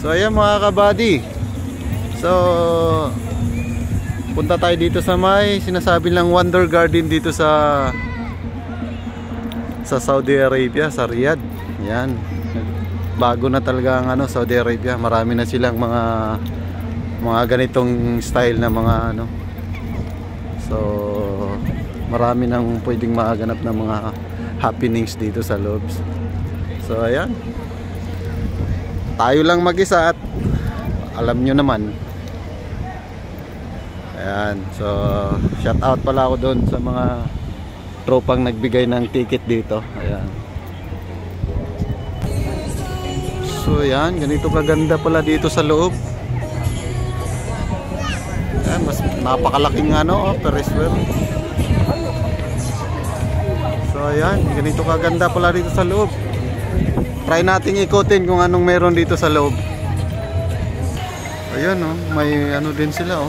So ayan mga kabady. So punta tayo dito sa may sinasabi lang Wonder Garden dito sa Saudi Arabia, sa Riyadh. Yan. Bago na talaga ang Saudi Arabia. Marami na silang mga ganitong style na mga So marami nang pwedeng maganap ng mga happenings dito sa loob. So ayan. Tayo lang mag-isa at alam nyo naman. Ayan. So shout out pala ako doon sa mga tropang nagbigay ng ticket dito. Ayan. So ayan, ganito kaganda pala dito sa loob. Ayan, mas napakalaking Ferris wheel. So ayan, ganito kaganda pala dito sa loob. Try nating ikutin kung anong meron dito sa loob. Ayan may din sila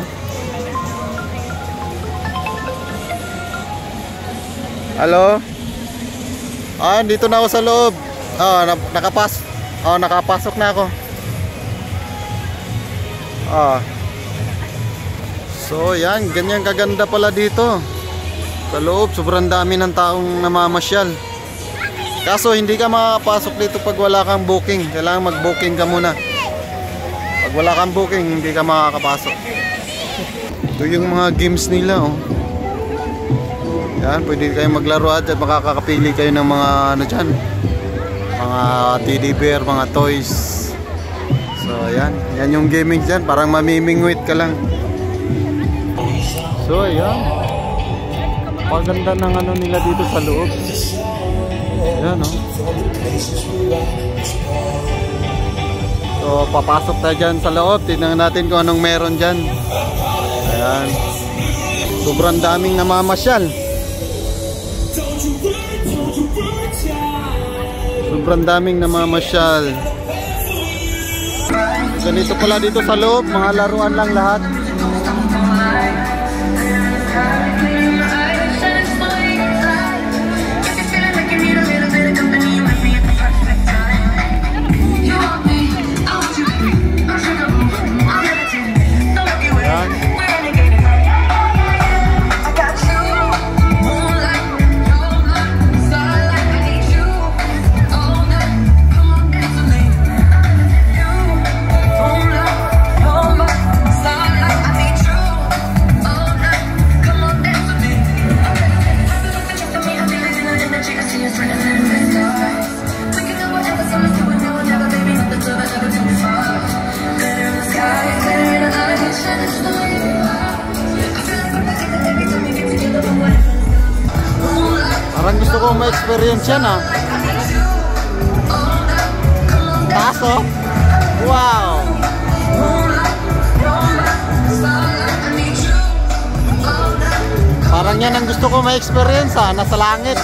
Hello? Dito na ako sa loob. Nakapasok na ako. So yan, ganyan kaganda pala dito sa loob. Sobrang dami ng taong namamasyal. Kaso hindi ka makakapasok dito pag wala kang booking. Kailangan mag-booking ka muna. Pag wala kang booking, hindi ka makakapasok. Ito yung mga games nila Yan, pwede kayo maglaro at makakapili kayo ng mga dyan. Mga teddy bear, mga toys. So yan, yan yung gaming dyan. Parang mamimingwit ka lang. So yan, paganda ng nila dito sa loob. Yan So papasok tayo dyan sa loob. Tignan natin kung anong meron dyan. Ayan. Sobrang daming namamasyal. Sobrang daming namamasyal. Ganito pala dito sa loob. Mga laruan lang lahat. Parang gusto ko ma-experience yan Taas Wow! Parang yan ang gusto ko ma-experience nasa langit.